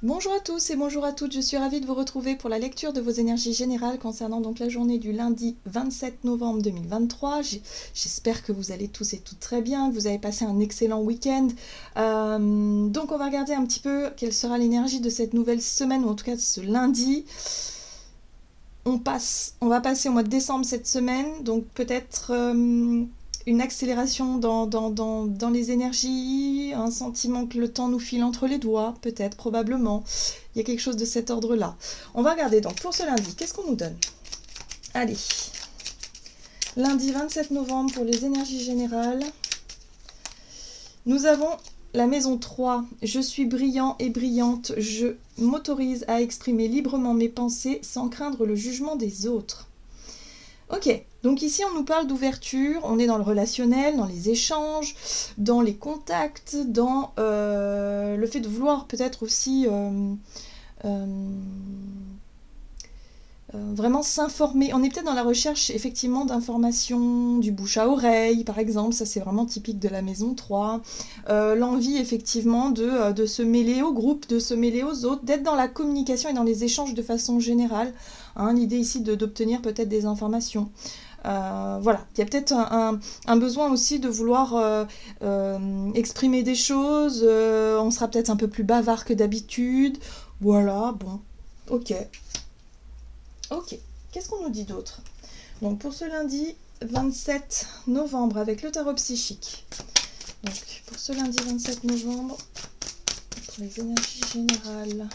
Bonjour à tous et bonjour à toutes, je suis ravie de vous retrouver pour la lecture de vos énergies générales concernant donc la journée du lundi 27 novembre 2023. J'espère que vous allez tous et toutes très bien, que vous avez passé un excellent week-end. Donc on va regarder un petit peu quelle sera l'énergie de cette nouvelle semaine, ou en tout cas de ce lundi. On va passer au mois de décembre cette semaine, donc peut-être une accélération dans les énergies, un sentiment que le temps nous file entre les doigts, peut-être, probablement. Il y a quelque chose de cet ordre-là. On va regarder donc pour ce lundi, qu'est-ce qu'on nous donne? Allez, lundi 27 novembre pour les énergies générales. Nous avons la maison 3, je suis brillant et brillante, je m'autorise à exprimer librement mes pensées sans craindre le jugement des autres. Ok, donc ici on nous parle d'ouverture, on est dans le relationnel, dans les échanges, dans les contacts, dans le fait de vouloir peut-être aussi euh, vraiment s'informer. On est peut-être dans la recherche effectivement d'informations, du bouche à oreille par exemple, ça c'est vraiment typique de la maison 3. L'envie effectivement de se mêler au groupe, de se mêler aux autres, d'être dans la communication et dans les échanges de façon générale. Hein, l'idée ici d'obtenir peut-être des informations. Voilà, il y a peut-être un besoin aussi de vouloir exprimer des choses, on sera peut-être un peu plus bavard que d'habitude, voilà, bon, ok. Ok, qu'est-ce qu'on nous dit d'autre? Donc pour ce lundi 27 novembre avec le tarot psychique. Donc pour ce lundi 27 novembre, pour les énergies générales.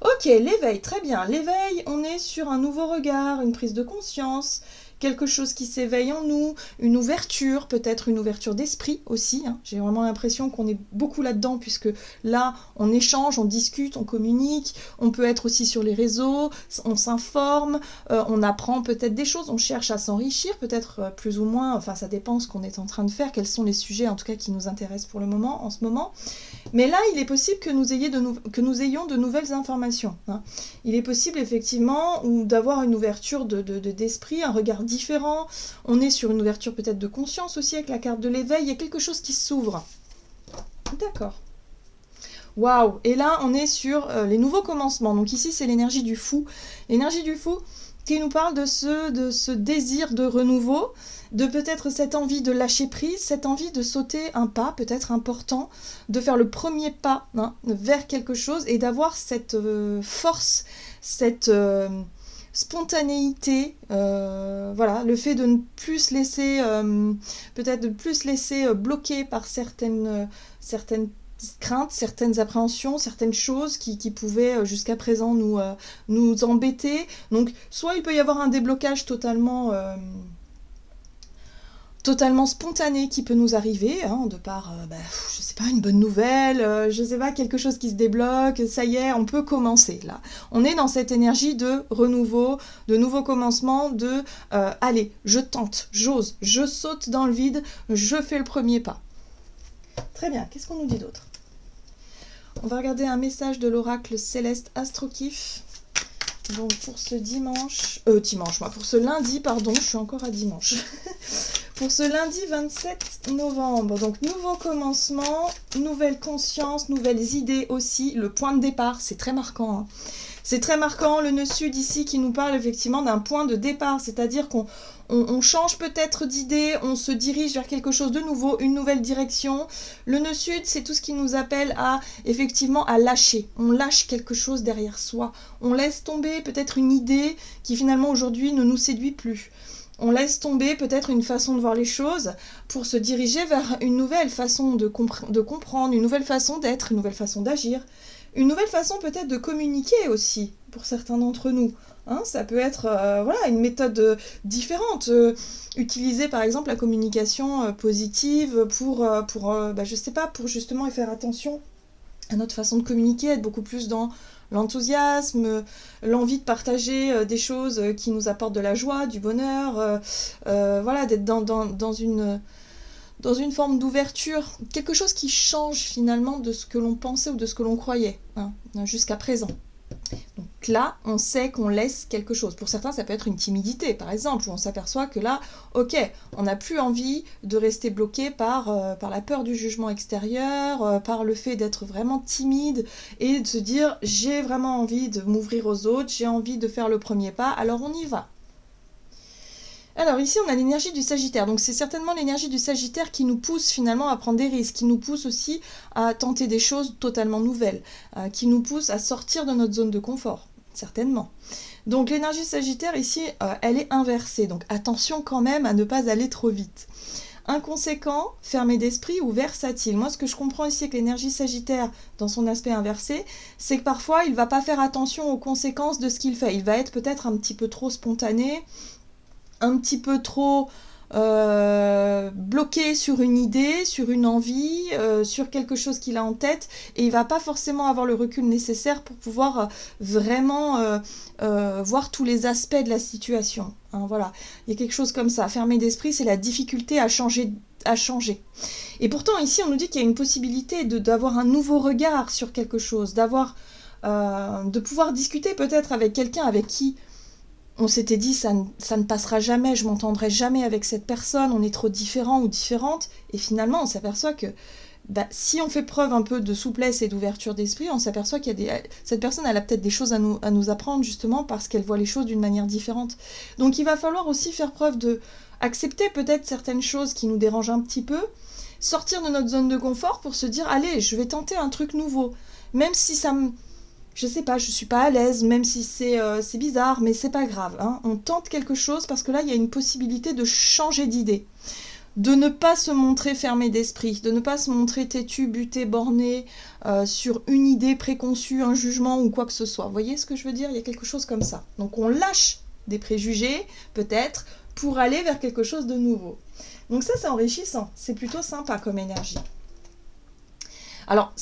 Ok, l'éveil, très bien. L'éveil, on est sur un nouveau regard, une prise de conscience, quelque chose qui s'éveille en nous, une ouverture, peut-être une ouverture d'esprit aussi. Hein. J'ai vraiment l'impression qu'on est beaucoup là-dedans, puisque là, on échange, on discute, on communique, on peut être aussi sur les réseaux, on s'informe, on apprend peut-être des choses, on cherche à s'enrichir, peut-être plus ou moins, enfin ça dépend ce qu'on est en train de faire, quels sont les sujets en tout cas qui nous intéressent pour le moment, en ce moment. Mais là, il est possible que nous ayons de nouvelles informations. Hein. Il est possible effectivement d'avoir une ouverture d'esprit, un regard différent. On est sur une ouverture peut-être de conscience aussi avec la carte de l'éveil. Il y a quelque chose qui s'ouvre. D'accord. Waouh. Et là, on est sur les nouveaux commencements. Donc ici, c'est l'énergie du fou. L'énergie du fou qui nous parle de ce désir de renouveau, de peut-être cette envie de lâcher prise, cette envie de sauter un pas, peut-être important, de faire le premier pas vers quelque chose et d'avoir cette force, cette spontanéité, voilà, le fait de ne plus se laisser, peut-être de plus se laisser bloquer par certaines craintes, certaines appréhensions, certaines choses qui pouvaient jusqu'à présent nous embêter. Donc soit il peut y avoir un déblocage totalement spontané qui peut nous arriver, hein, de par, je sais pas, une bonne nouvelle, je sais pas, quelque chose qui se débloque, ça y est, on peut commencer, là. On est dans cette énergie de renouveau, de nouveau commencement, de, allez, je tente, j'ose, je saute dans le vide, je fais le premier pas. Très bien, qu'est-ce qu'on nous dit d'autre? On va regarder un message de l'oracle céleste Astrokif. Donc pour ce pour ce lundi, pardon, je suis encore à dimanche. Pour ce lundi 27 novembre, donc nouveau commencement, nouvelle conscience, nouvelles idées aussi. Le point de départ, c'est très marquant. Hein. C'est très marquant, le nœud sud ici qui nous parle effectivement d'un point de départ, c'est-à-dire qu'on change peut-être d'idée, on se dirige vers quelque chose de nouveau, une nouvelle direction. Le nœud sud, c'est tout ce qui nous appelle effectivement à lâcher. On lâche quelque chose derrière soi. On laisse tomber peut-être une idée qui finalement aujourd'hui ne nous séduit plus. On laisse tomber peut-être une façon de voir les choses pour se diriger vers une nouvelle façon de comprendre, une nouvelle façon d'être, une nouvelle façon d'agir. Une nouvelle façon peut-être de communiquer aussi, pour certains d'entre nous. Hein, ça peut être voilà, une méthode différente. Utiliser par exemple la communication positive je sais pas, pour justement faire attention à notre façon de communiquer, être beaucoup plus dans l'enthousiasme, l'envie de partager des choses qui nous apportent de la joie, du bonheur, voilà, d'être dans une forme d'ouverture, quelque chose qui change finalement de ce que l'on pensait ou de ce que l'on croyait, hein, jusqu'à présent. Donc, que là, on sait qu'on laisse quelque chose. Pour certains, ça peut être une timidité, par exemple, où on s'aperçoit que là, ok, on n'a plus envie de rester bloqué par la peur du jugement extérieur, par le fait d'être vraiment timide et de se dire, j'ai vraiment envie de m'ouvrir aux autres, j'ai envie de faire le premier pas, alors on y va. Alors ici, on a l'énergie du Sagittaire. Donc c'est certainement l'énergie du Sagittaire qui nous pousse finalement à prendre des risques, qui nous pousse aussi à tenter des choses totalement nouvelles, qui nous pousse à sortir de notre zone de confort, certainement. Donc l'énergie Sagittaire ici, elle est inversée. Donc attention quand même à ne pas aller trop vite. Inconséquent, fermé d'esprit ou versatile. Moi, ce que je comprends ici avec l'énergie Sagittaire dans son aspect inversé, c'est que parfois, il ne va pas faire attention aux conséquences de ce qu'il fait. Il va être peut-être un petit peu trop spontané, un petit peu trop bloqué sur une idée, sur une envie, sur quelque chose qu'il a en tête, et il va pas forcément avoir le recul nécessaire pour pouvoir vraiment voir tous les aspects de la situation. Hein, voilà, il y a quelque chose comme ça. Fermé d'esprit, c'est la difficulté à changer. Et pourtant, ici, on nous dit qu'il y a une possibilité d'avoir un nouveau regard sur quelque chose, de pouvoir discuter peut-être avec quelqu'un avec qui on s'était dit ça ne passera jamais, je m'entendrai jamais avec cette personne, on est trop différents ou différentes, et finalement on s'aperçoit que si on fait preuve un peu de souplesse et d'ouverture d'esprit, on s'aperçoit cette personne elle a peut-être des choses à nous apprendre justement parce qu'elle voit les choses d'une manière différente. Donc il va falloir aussi faire preuve de accepter peut-être certaines choses qui nous dérangent un petit peu, sortir de notre zone de confort pour se dire allez, je vais tenter un truc nouveau, même si je sais pas, je suis pas à l'aise, même si c'est bizarre, mais c'est pas grave. Hein. On tente quelque chose parce que là, il y a une possibilité de changer d'idée. De ne pas se montrer fermé d'esprit, de ne pas se montrer têtu, buté, borné sur une idée préconçue, un jugement ou quoi que ce soit. Vous voyez ce que je veux dire? Il y a quelque chose comme ça. Donc on lâche des préjugés, peut-être, pour aller vers quelque chose de nouveau. Donc ça, c'est enrichissant. C'est plutôt sympa comme énergie. Alors,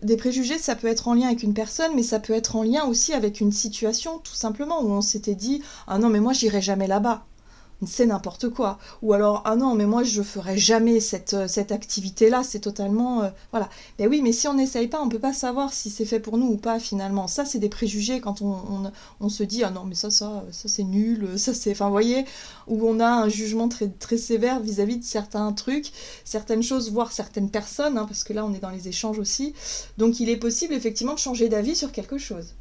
des préjugés, ça peut être en lien avec une personne, mais ça peut être en lien aussi avec une situation, tout simplement, où on s'était dit « Ah non, mais moi, j'irai jamais là-bas ». C'est n'importe quoi. Ou alors, ah non, mais moi, je ferai jamais cette activité-là, c'est totalement... voilà. Ben oui, mais si on n'essaye pas, on peut pas savoir si c'est fait pour nous ou pas, finalement. Ça, c'est des préjugés quand on se dit, ah non, mais ça c'est nul, ça c'est... Enfin, vous voyez, où on a un jugement très, très sévère vis-à-vis de certains trucs, certaines choses, voire certaines personnes, hein, parce que là, on est dans les échanges aussi. Donc, il est possible, effectivement, de changer d'avis sur quelque chose.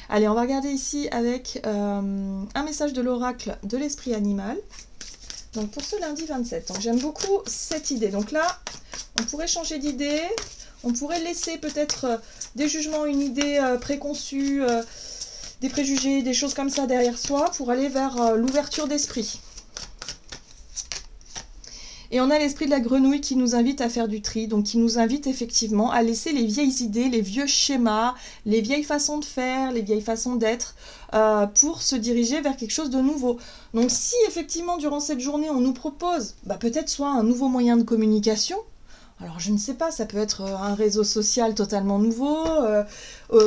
Allez, on va regarder ici avec un message de l'oracle de l'esprit animal. Donc pour ce lundi 27. Donc j'aime beaucoup cette idée. Donc là, on pourrait changer d'idée. On pourrait laisser peut-être des jugements, une idée préconçue, des préjugés, des choses comme ça derrière soi pour aller vers l'ouverture d'esprit. Et on a l'esprit de la grenouille qui nous invite à faire du tri, donc qui nous invite effectivement à laisser les vieilles idées, les vieux schémas, les vieilles façons de faire, les vieilles façons d'être, pour se diriger vers quelque chose de nouveau. Donc si effectivement durant cette journée on nous propose peut-être soit un nouveau moyen de communication, alors je ne sais pas, ça peut être un réseau social totalement nouveau,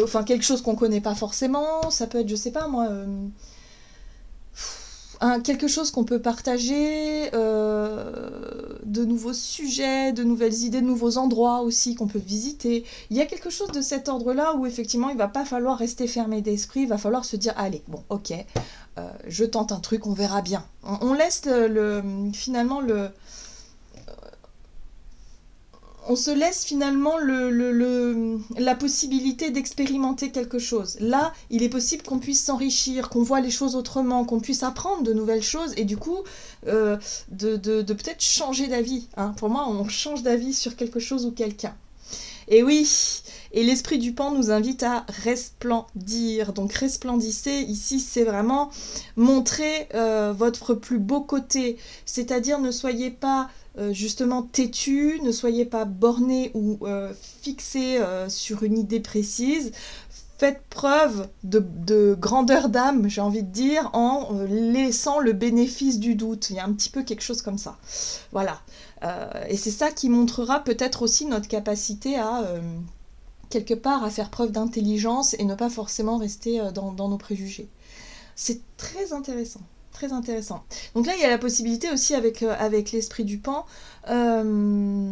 enfin quelque chose qu'on ne connaît pas forcément, ça peut être, je sais pas moi... quelque chose qu'on peut partager, de nouveaux sujets, de nouvelles idées, de nouveaux endroits aussi qu'on peut visiter. Il y a quelque chose de cet ordre-là où effectivement il ne va pas falloir rester fermé d'esprit, il va falloir se dire allez, bon ok, je tente un truc, on verra bien. On laisse finalement on se laisse finalement la possibilité d'expérimenter quelque chose. Là, il est possible qu'on puisse s'enrichir, qu'on voit les choses autrement, qu'on puisse apprendre de nouvelles choses et du coup, de peut-être changer d'avis. Hein. Pour moi, on change d'avis sur quelque chose ou quelqu'un. Et oui, et l'esprit du pan nous invite à resplendir. Donc resplendissez, ici, c'est vraiment montrer votre plus beau côté. C'est-à-dire ne soyez pas... justement têtu, ne soyez pas borné ou fixé sur une idée précise. Faites preuve de grandeur d'âme, j'ai envie de dire, en laissant le bénéfice du doute. Il y a un petit peu quelque chose comme ça. Voilà. Et c'est ça qui montrera peut-être aussi notre capacité à, quelque part, à faire preuve d'intelligence et ne pas forcément rester dans nos préjugés. C'est très intéressant. Très intéressant. Donc là, il y a la possibilité aussi avec l'esprit du pan de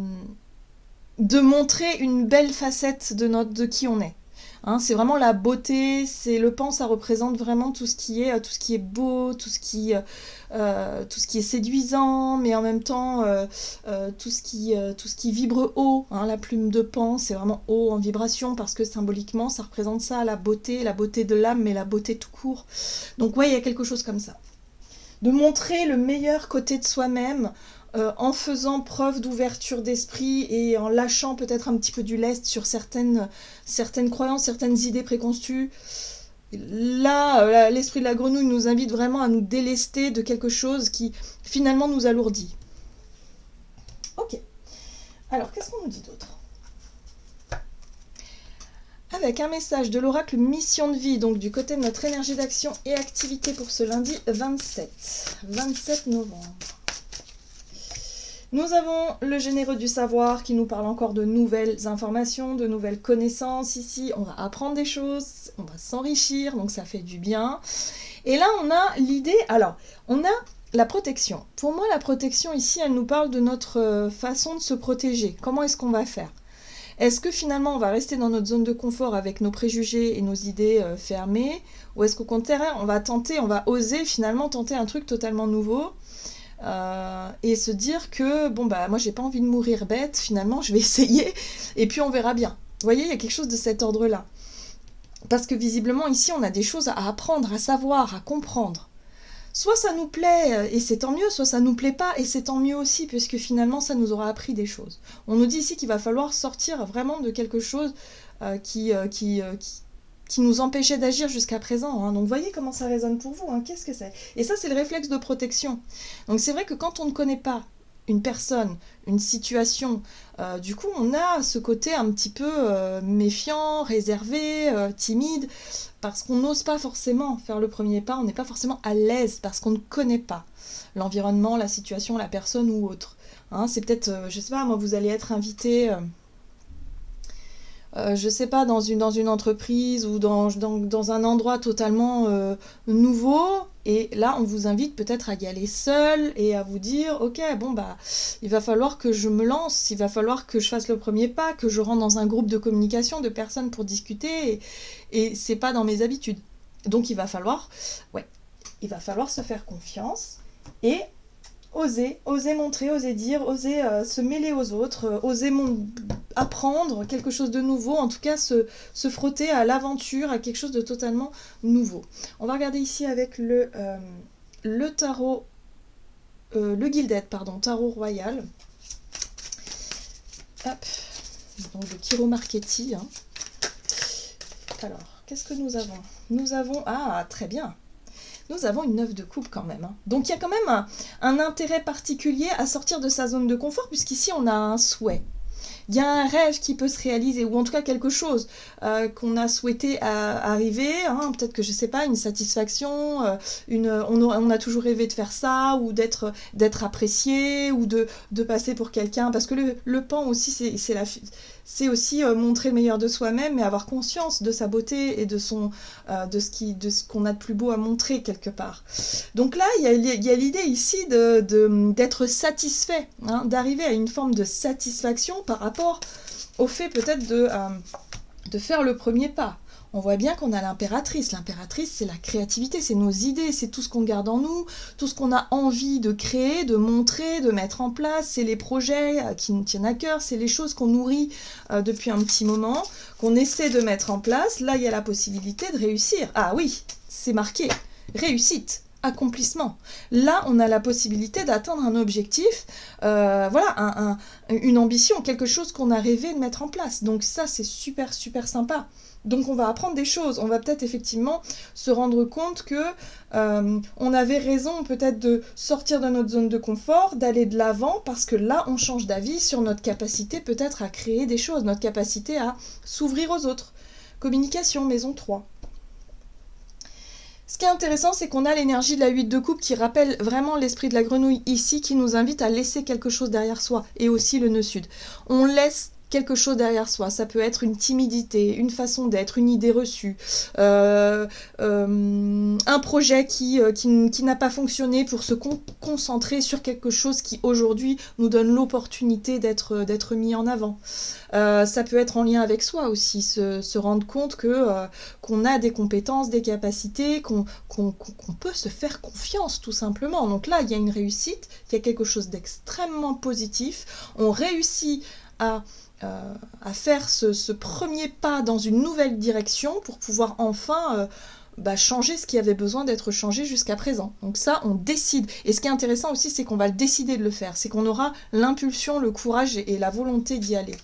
montrer une belle facette de qui on est. Hein, c'est vraiment la beauté, c'est le pan, ça représente vraiment tout ce qui est beau, tout ce qui est séduisant, mais en même temps tout ce qui vibre haut. Hein, la plume de pan, c'est vraiment haut en vibration parce que symboliquement, ça représente ça, la beauté de l'âme, mais la beauté tout court. Donc ouais, il y a quelque chose comme ça. De montrer le meilleur côté de soi-même en faisant preuve d'ouverture d'esprit et en lâchant peut-être un petit peu du lest sur certaines croyances, certaines idées préconçues. Là, l'esprit de la grenouille nous invite vraiment à nous délester de quelque chose qui finalement nous alourdit. Ok. Alors, qu'est-ce qu'on nous dit d'autre ? Avec un message de l'oracle Mission de vie, donc du côté de notre énergie d'action et activité pour ce lundi 27 novembre. Nous avons le généreux du savoir qui nous parle encore de nouvelles informations, de nouvelles connaissances. Ici, on va apprendre des choses, on va s'enrichir, donc ça fait du bien. Et là, on a l'idée, alors, on a la protection. Pour moi, la protection ici, elle nous parle de notre façon de se protéger. Comment est-ce qu'on va faire ? Est-ce que finalement, on va rester dans notre zone de confort avec nos préjugés et nos idées fermées ? Ou est-ce qu'au contraire, on va oser finalement tenter un truc totalement nouveau ? Et se dire que moi j'ai pas envie de mourir bête, finalement je vais essayer et puis on verra bien. Vous voyez, il y a quelque chose de cet ordre-là. Parce que visiblement ici on a des choses à apprendre, à savoir, à comprendre. Soit ça nous plaît et c'est tant mieux, soit ça nous plaît pas et c'est tant mieux aussi, puisque finalement ça nous aura appris des choses. On nous dit ici qu'il va falloir sortir vraiment de quelque chose qui nous empêchait d'agir jusqu'à présent. Hein. Donc vous voyez comment ça résonne pour vous, hein. Qu'est-ce que c'est ? Et ça, c'est le réflexe de protection. Donc c'est vrai que quand on ne connaît pas une personne, une situation, du coup on a ce côté un petit peu méfiant, réservé, timide, parce qu'on n'ose pas forcément faire le premier pas, on n'est pas forcément à l'aise parce qu'on ne connaît pas l'environnement, la situation, la personne ou autre. Hein, c'est peut-être, je sais pas, moi vous allez être invité... je sais pas, dans une entreprise ou dans un endroit totalement nouveau, et là on vous invite peut-être à y aller seul et à vous dire ok, il va falloir que je me lance, il va falloir que je fasse le premier pas, que je rentre dans un groupe de communication de personnes pour discuter, et c'est pas dans mes habitudes. Donc il va falloir se faire confiance et oser montrer, oser dire, oser se mêler aux autres, oser apprendre quelque chose de nouveau, en tout cas se frotter à l'aventure, à quelque chose de totalement nouveau. On va regarder ici avec le tarot, le Gilded, tarot royal. Hop, donc le Kiro Marchetti. Hein. Alors, qu'est-ce que nous avons ? Nous avons, très bien. Nous avons une 9 de coupe quand même. Hein. Donc il y a quand même un intérêt particulier à sortir de sa zone de confort, puisqu'ici on a un souhait. Il y a un rêve qui peut se réaliser, ou en tout cas quelque chose qu'on a souhaité arriver, hein, peut-être que je sais pas, une satisfaction, on a toujours rêvé de faire ça, ou d'être apprécié, ou de passer pour quelqu'un, parce que le pan aussi c'est aussi montrer le meilleur de soi-même, mais avoir conscience de sa beauté et de ce qu'on a de plus beau à montrer quelque part. Donc là, il y a l'idée ici d'être satisfait, hein, d'arriver à une forme de satisfaction par rapport au fait peut-être de faire le premier pas. On voit bien qu'on a l'impératrice. L'impératrice, c'est la créativité, c'est nos idées, c'est tout ce qu'on garde en nous, tout ce qu'on a envie de créer, de montrer, de mettre en place, c'est les projets qui nous tiennent à cœur, c'est les choses qu'on nourrit depuis un petit moment, qu'on essaie de mettre en place. Là, il y a la possibilité de réussir. Ah oui, c'est marqué. Réussite. Accomplissement. Là, on a la possibilité d'atteindre un objectif, une ambition, quelque chose qu'on a rêvé de mettre en place. Donc ça, c'est super, super sympa. Donc on va apprendre des choses. On va peut-être effectivement se rendre compte que on avait raison peut-être de sortir de notre zone de confort, d'aller de l'avant, parce que là, on change d'avis sur notre capacité peut-être à créer des choses, notre capacité à s'ouvrir aux autres. Communication, maison 3. Ce qui est intéressant, c'est qu'on a l'énergie de la 8 de coupe qui rappelle vraiment l'esprit de la grenouille ici, qui nous invite à laisser quelque chose derrière soi, et aussi le nœud sud. On laisse quelque chose derrière soi. Ça peut être une timidité, une façon d'être, une idée reçue, un projet qui n'a pas fonctionné pour se concentrer sur quelque chose qui aujourd'hui nous donne l'opportunité d'être mis en avant. Ça peut être en lien avec soi aussi, se rendre compte qu'on a des compétences, des capacités, qu'on peut se faire confiance tout simplement. Donc là, il y a une réussite, il y a quelque chose d'extrêmement positif. On réussit à faire ce premier pas dans une nouvelle direction pour pouvoir enfin changer ce qui avait besoin d'être changé jusqu'à présent. Donc ça, on décide. Et ce qui est intéressant aussi, c'est qu'on va décider de le faire. C'est qu'on aura l'impulsion, le courage et la volonté d'y aller.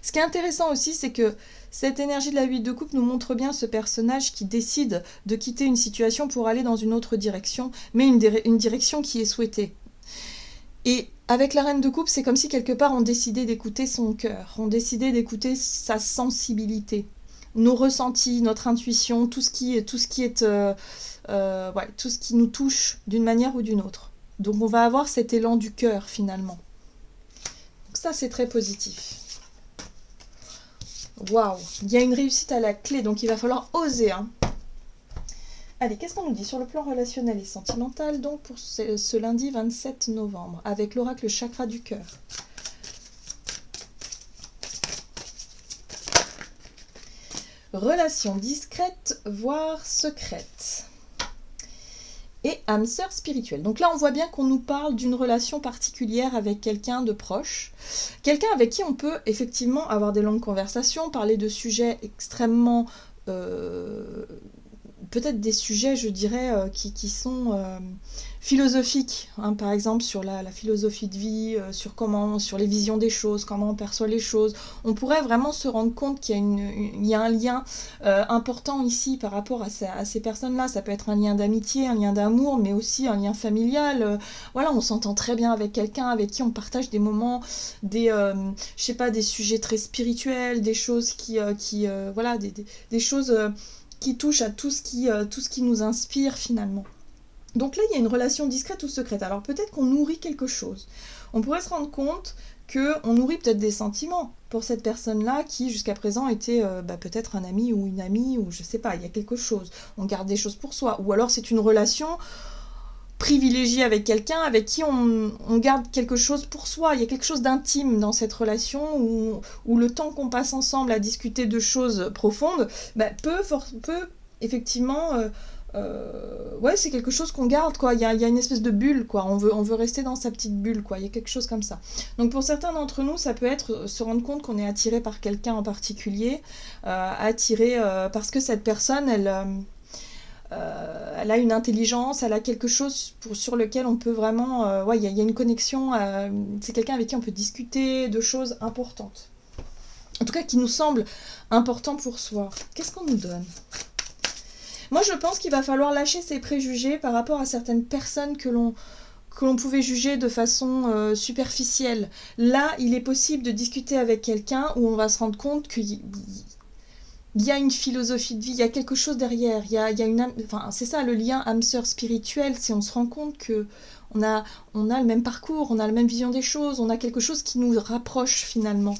Ce qui est intéressant aussi, c'est que cette énergie de la 8 de coupe nous montre bien ce personnage qui décide de quitter une situation pour aller dans une autre direction, mais une direction qui est souhaitée. Et avec la reine de coupe, c'est comme si quelque part on décidait d'écouter son cœur, on décidait d'écouter sa sensibilité, nos ressentis, notre intuition, tout ce qui nous touche d'une manière ou d'une autre. Donc on va avoir cet élan du cœur finalement. Donc ça, c'est très positif. Waouh, il y a une réussite à la clé, donc il va falloir oser. Allez, qu'est-ce qu'on nous dit sur le plan relationnel et sentimental, donc pour ce lundi 27 novembre, avec l'oracle chakra du cœur. Relation discrète, voire secrète. Et âme sœur spirituelle. Donc là, on voit bien qu'on nous parle d'une relation particulière avec quelqu'un de proche. Quelqu'un avec qui on peut effectivement avoir des longues conversations, parler de sujets extrêmement... peut-être des sujets, je dirais, qui sont philosophiques, par exemple sur la philosophie de vie, sur les visions des choses, comment on perçoit les choses. On pourrait vraiment se rendre compte qu'il y a un lien important ici par rapport à ces personnes-là. Ça peut être un lien d'amitié, un lien d'amour, mais aussi un lien familial. Voilà, on s'entend très bien avec quelqu'un avec qui on partage des moments, des sujets très spirituels, des choses des choses... qui touche à tout ce qui nous inspire finalement. Donc là, il y a une relation discrète ou secrète. Alors peut-être qu'on nourrit quelque chose. On pourrait se rendre compte qu'on nourrit peut-être des sentiments pour cette personne-là qui, jusqu'à présent, était peut-être un ami ou une amie, ou je sais pas, il y a quelque chose. On garde des choses pour soi. Ou alors c'est une relation privilégiée avec quelqu'un avec qui on garde quelque chose pour soi. Il y a quelque chose d'intime dans cette relation où le temps qu'on passe ensemble à discuter de choses profondes peut effectivement... c'est quelque chose qu'on garde, quoi. Il y a une espèce de bulle, quoi. On veut rester dans sa petite bulle, quoi. Il y a quelque chose comme ça. Donc pour certains d'entre nous, ça peut être se rendre compte qu'on est attiré par quelqu'un en particulier, attiré parce que cette personne, elle a une intelligence, elle a quelque chose sur lequel on peut vraiment... il y a une connexion, c'est quelqu'un avec qui on peut discuter de choses importantes. En tout cas, qui nous semble important pour soi. Qu'est-ce qu'on nous donne ? Moi, je pense qu'il va falloir lâcher ses préjugés par rapport à certaines personnes que l'on pouvait juger de façon superficielle. Là, il est possible de discuter avec quelqu'un où on va se rendre compte qu'il y a une philosophie de vie, il y a quelque chose derrière. Il y a une c'est ça le lien âme-sœur spirituel, si on se rend compte qu'on a le même parcours, on a la même vision des choses, on a quelque chose qui nous rapproche finalement.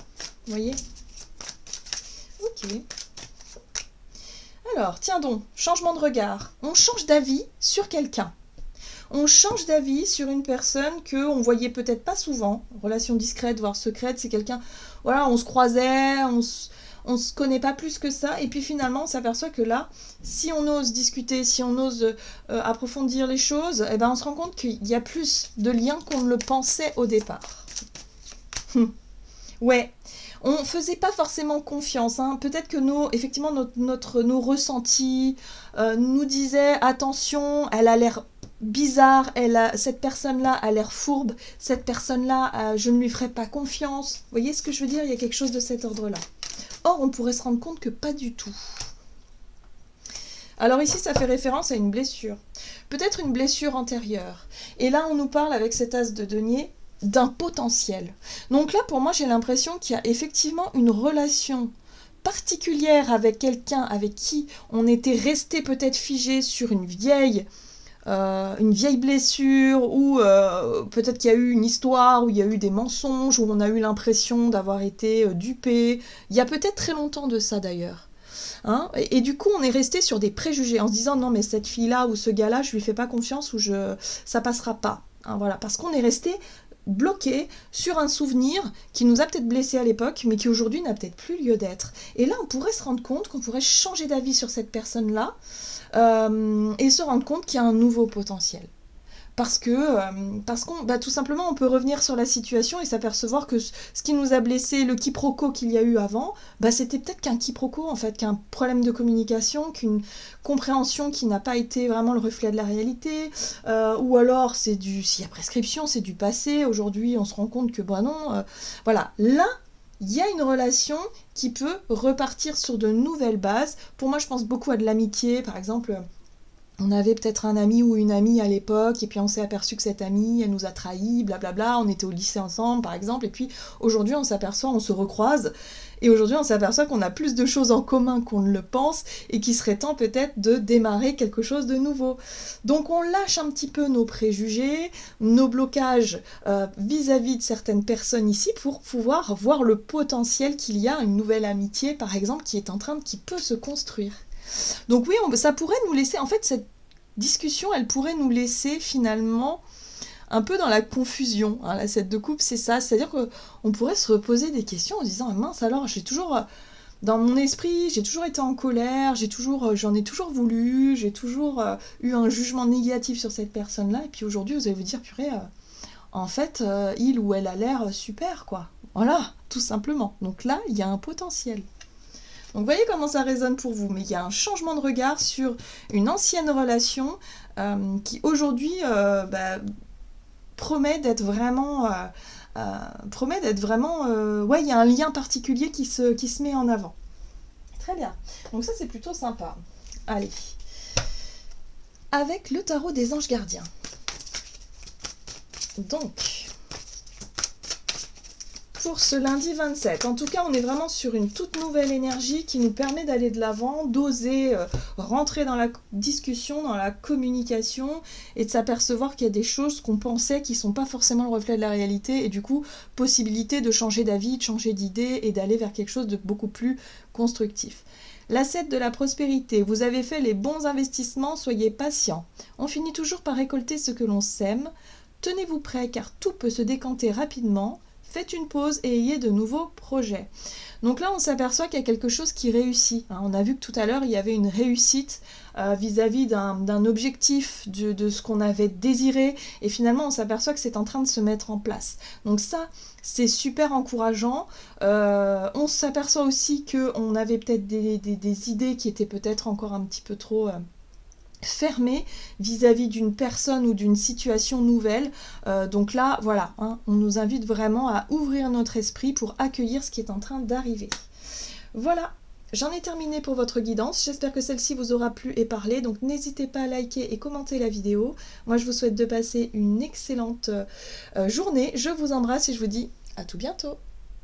Vous voyez ? Ok. Alors, tiens donc, changement de regard. On change d'avis sur quelqu'un. On change d'avis sur une personne qu'on voyait peut-être pas souvent. Relation discrète, voire secrète, c'est quelqu'un... Voilà, on se croisait, on se connaît pas plus que ça. Et puis finalement, on s'aperçoit que là, si on ose discuter, si on ose approfondir les choses, on se rend compte qu'il y a plus de liens qu'on ne le pensait au départ. Ouais. On ne faisait pas forcément confiance. Peut-être que nos ressentis nous disaient attention, elle a l'air bizarre, cette personne-là a l'air fourbe, cette personne-là, je ne lui ferai pas confiance. Vous voyez ce que je veux dire ? Il y a quelque chose de cet ordre-là. Or, on pourrait se rendre compte que pas du tout. Alors ici, ça fait référence à une blessure. Peut-être une blessure antérieure. Et là, on nous parle avec cet as de denier d'un potentiel. Donc là, pour moi, j'ai l'impression qu'il y a effectivement une relation particulière avec quelqu'un avec qui on était resté peut-être figé sur une vieille une vieille blessure, ou peut-être qu'il y a eu une histoire, où il y a eu des mensonges, où on a eu l'impression d'avoir été dupé. Il y a peut-être très longtemps de ça d'ailleurs. Hein, et du coup, on est resté sur des préjugés en se disant non, mais cette fille-là ou ce gars-là, je lui fais pas confiance ou ça passera pas. Hein, voilà, parce qu'on est resté bloqué sur un souvenir qui nous a peut-être blessé à l'époque, mais qui aujourd'hui n'a peut-être plus lieu d'être. Et là, on pourrait se rendre compte qu'on pourrait changer d'avis sur cette personne-là et se rendre compte qu'il y a un nouveau potentiel. Parce qu'on, bah, tout simplement, on peut revenir sur la situation et s'apercevoir que ce qui nous a blessé, le quiproquo qu'il y a eu avant, bah, c'était peut-être qu'un quiproquo, en fait, qu'un problème de communication, qu'une compréhension qui n'a pas été vraiment le reflet de la réalité, ou alors s'il y a prescription, c'est du passé, aujourd'hui on se rend compte que, bah non, voilà, là, il y a une relation qui peut repartir sur de nouvelles bases. Pour moi, je pense beaucoup à de l'amitié, par exemple. On avait peut-être un ami ou une amie à l'époque, et puis on s'est aperçu que cette amie, elle nous a trahis, blablabla, on était au lycée ensemble, par exemple, et puis aujourd'hui on s'aperçoit, on se recroise, et aujourd'hui on s'aperçoit qu'on a plus de choses en commun qu'on ne le pense, et qu'il serait temps peut-être de démarrer quelque chose de nouveau. Donc on lâche un petit peu nos préjugés, nos blocages vis-à-vis de certaines personnes ici, pour pouvoir voir le potentiel qu'il y a, une nouvelle amitié, par exemple, qui peut se construire. Donc oui, ça pourrait nous laisser, en fait, cette discussion, elle pourrait nous laisser finalement un peu dans la confusion. Hein, la 7 de coupe, c'est ça, c'est-à-dire qu'on pourrait se reposer des questions en se disant, ah, mince alors, j'ai toujours, dans mon esprit, j'ai toujours été en colère, j'en ai toujours voulu, j'ai toujours eu un jugement négatif sur cette personne-là, et puis aujourd'hui, vous allez vous dire, purée, en fait, il ou elle a l'air super, quoi. Voilà, tout simplement. Donc là, il y a un potentiel. Donc vous voyez comment ça résonne pour vous, mais il y a un changement de regard sur une ancienne relation qui aujourd'hui promet d'être vraiment... ouais, il y a un lien particulier qui se met en avant. Très bien. Donc ça, c'est plutôt sympa. Allez. Avec le tarot des anges gardiens. Donc... pour ce lundi 27. En tout cas, on est vraiment sur une toute nouvelle énergie qui nous permet d'aller de l'avant, d'oser rentrer dans la discussion, dans la communication, et de s'apercevoir qu'il y a des choses qu'on pensait qui ne sont pas forcément le reflet de la réalité, et du coup, possibilité de changer d'avis, de changer d'idée, et d'aller vers quelque chose de beaucoup plus constructif. La 7 de la prospérité, vous avez fait les bons investissements, soyez patient. On finit toujours par récolter ce que l'on sème. Tenez-vous prêt car tout peut se décanter rapidement. Faites une pause et ayez de nouveaux projets. Donc là, on s'aperçoit qu'il y a quelque chose qui réussit. On a vu que tout à l'heure, il y avait une réussite vis-à-vis d'un objectif de ce qu'on avait désiré. Et finalement, on s'aperçoit que c'est en train de se mettre en place. Donc ça, c'est super encourageant. On s'aperçoit aussi qu'on avait peut-être des idées qui étaient peut-être encore un petit peu trop... fermé vis-à-vis d'une personne ou d'une situation nouvelle. Donc là, voilà, hein, on nous invite vraiment à ouvrir notre esprit pour accueillir ce qui est en train d'arriver. Voilà, j'en ai terminé pour votre guidance. J'espère que celle-ci vous aura plu et parlé. Donc n'hésitez pas à liker et commenter la vidéo. Moi, je vous souhaite de passer une excellente journée. Je vous embrasse et je vous dis à tout bientôt.